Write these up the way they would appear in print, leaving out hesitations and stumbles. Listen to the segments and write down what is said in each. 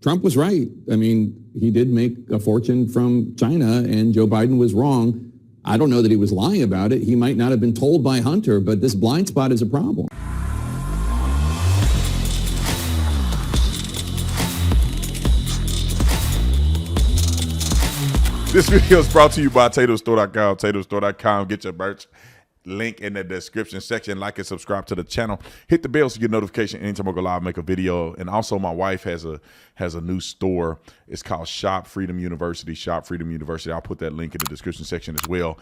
Trump was right. I mean, he did make a fortune from China, and Joe Biden was wrong. I don't know that he was lying about it. He might not have been told by Hunter, but this blind spot is a problem. This video is brought to you by TatoStore.com. TatoStore.com. Get your merch. Link in the description section. Like and subscribe to the channel. Hit the bell so you get notification anytime I go live, make a video. And also, my wife has a new store. It's called Shop Freedom University. Shop Freedom University. I'll put that link in the description section as well.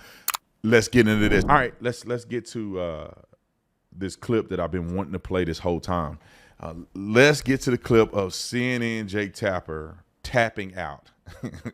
Let's get into this. All right, let's get to this clip that I've been wanting to play this whole time. Let's get to the clip of CNN Jake Tapper tapping out.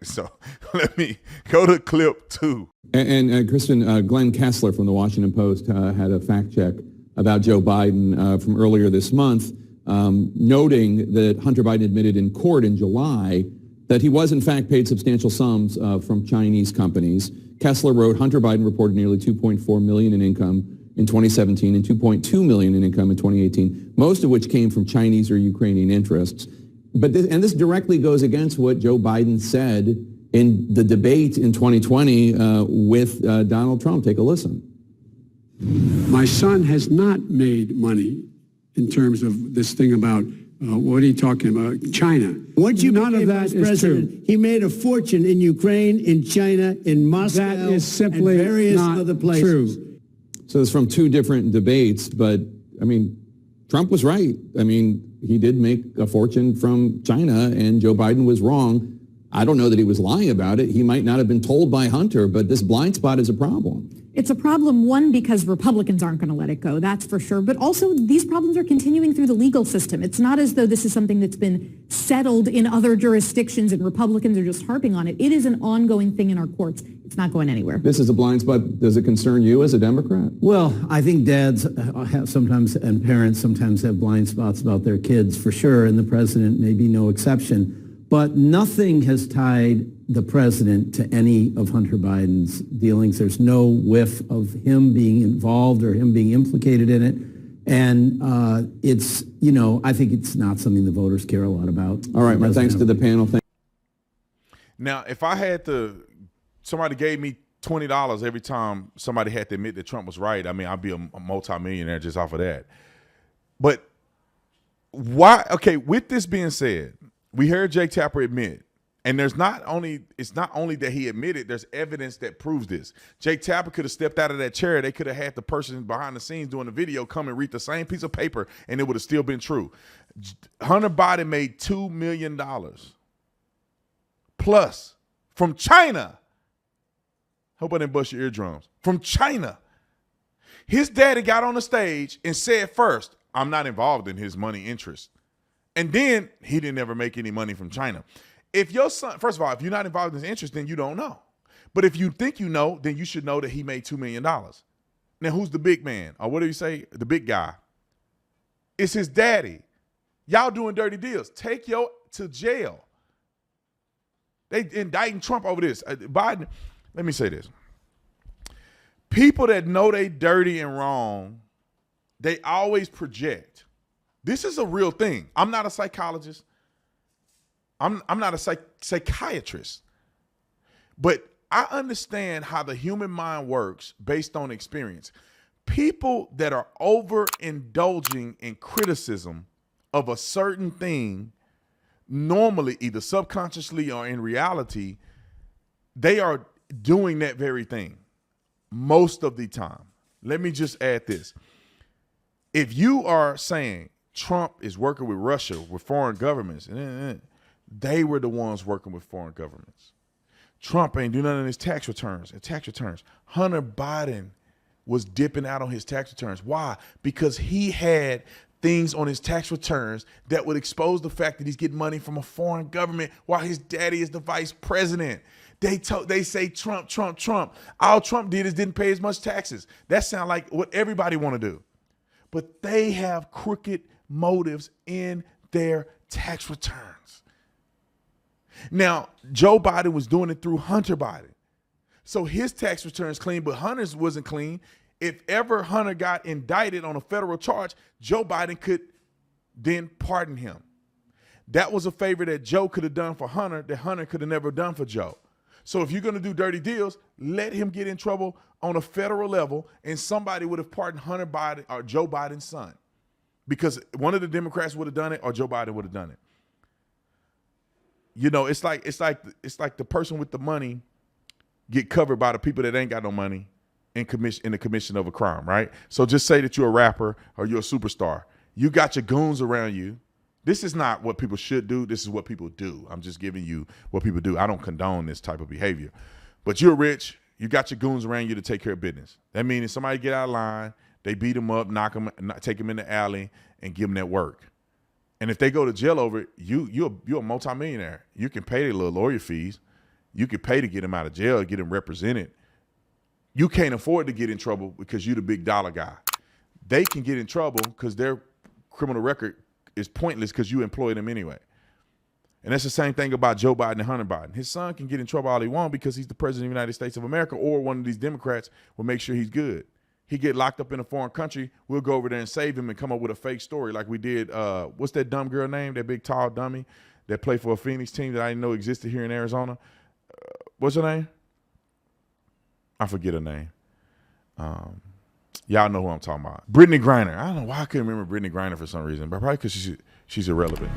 So let me go to clip 2. And Kristen, Glenn Kessler from the Washington Post had a fact check about Joe Biden from earlier this month, noting that Hunter Biden admitted in court in July that he was in fact paid substantial sums from Chinese companies. Kessler wrote, Hunter Biden reported nearly $2.4 million in income in 2017 and $2.2 million in income in 2018, most of which came from Chinese or Ukrainian interests. But this directly goes against what Joe Biden said in the debate in 2020 with Donald Trump. Take a listen. My son has not made money in terms of this thing about, what are you talking about, China. Once you None of became that vice is president, true. he made a fortune in Ukraine, in China, in Moscow, That is simply and various not other places. true. So it's from two different debates, but I mean, Trump was right. I mean, he did make a fortune from China, and Joe Biden was wrong. I don't know that he was lying about it. He might not have been told by Hunter, but this blind spot is a problem. It's a problem, one, because Republicans aren't going to let it go, that's for sure. But also, these problems are continuing through the legal system. It's not as though this is something that's been settled in other jurisdictions and Republicans are just harping on it. It is an ongoing thing in our courts. It's not going anywhere. This is a blind spot. Does it concern you as a Democrat? Well, I think dads have sometimes, and parents sometimes have blind spots about their kids, for sure, and the president may be no exception. But nothing has tied the president to any of Hunter Biden's dealings. There's no whiff of him being involved or him being implicated in it. And it's, you know, I think it's not something the voters care a lot about. All right, my thanks to the panel. Now, if I had to, somebody gave me $20 every time somebody had to admit that Trump was right, I mean, I'd be a multimillionaire just off of that. But why, okay, with this being said, we heard Jake Tapper admit, and it's not only that he admitted, there's evidence that proves this. Jake Tapper could have stepped out of that chair. They could have had the person behind the scenes doing the video come and read the same piece of paper, and it would have still been true. Hunter Biden made $2 million plus from China. Hope I didn't bust your eardrums. From China. His daddy got on the stage and said first, I'm not involved in his money interest. And then he didn't ever make any money from China. If your son, first of all, if you're not involved in his interest, then you don't know. But if you think you know, then you should know that he made $2 million. Now, who's the big man? Or what do you say? The big guy. It's his daddy. Y'all doing dirty deals. Take yo to jail. They indicting Trump over this. Biden, let me say this. People that know they dirty and wrong, they always project. This is a real thing. I'm not a psychologist. I'm not a psychiatrist. But I understand how the human mind works based on experience. People that are overindulging in criticism of a certain thing, normally either subconsciously or in reality, they are doing that very thing most of the time. Let me just add this. If you are saying Trump is working with Russia, with foreign governments, they were the ones working with foreign governments. Trump ain't do nothing in his tax returns. Hunter Biden was dipping out on his tax returns. Why? Because he had things on his tax returns that would expose the fact that he's getting money from a foreign government while his daddy is the vice president. They say Trump. All Trump did is didn't pay as much taxes. That sounds like what everybody want to do. But they have crooked motives in their tax returns. Now, Joe Biden was doing it through Hunter Biden. So his tax returns clean, but Hunter's wasn't clean. If ever Hunter got indicted on a federal charge, Joe Biden could then pardon him. that was a favor that Joe could have done for Hunter that Hunter could have never done for Joe. So if you're going to do dirty deals, let him get in trouble on a federal level, and somebody would have pardoned Hunter Biden or Joe Biden's son, because one of the Democrats would have done it or Joe Biden would have done it. You know, it's like the person with the money get covered by the people that ain't got no money in the commission of a crime, right? So just say that you're a rapper or you're a superstar. You got your goons around you. This is not what people should do. This is what people do. I'm just giving you what people do. I don't condone this type of behavior. But you're rich. You got your goons around you to take care of business. That means if somebody get out of line, they beat them up, knock them, take them in the alley, and give them that work. And if they go to jail over it, you're a multimillionaire. You can pay their little lawyer fees. You can pay to get them out of jail, get them represented. You can't afford to get in trouble because you're the big dollar guy. They can get in trouble because their criminal record is pointless because you employ them anyway. And that's the same thing about Joe Biden and Hunter Biden. His son can get in trouble all he wants because he's the president of the United States of America, or one of these Democrats will make sure he's good. He get locked up in a foreign country, we'll go over there and save him and come up with a fake story like we did. What's that dumb girl name, that big tall dummy that played for a Phoenix team that I didn't know existed here in Arizona? What's her name? I forget her name. Y'all know who I'm talking about. Brittany Griner. I don't know why I couldn't remember Brittany Griner for some reason, but probably because she's irrelevant.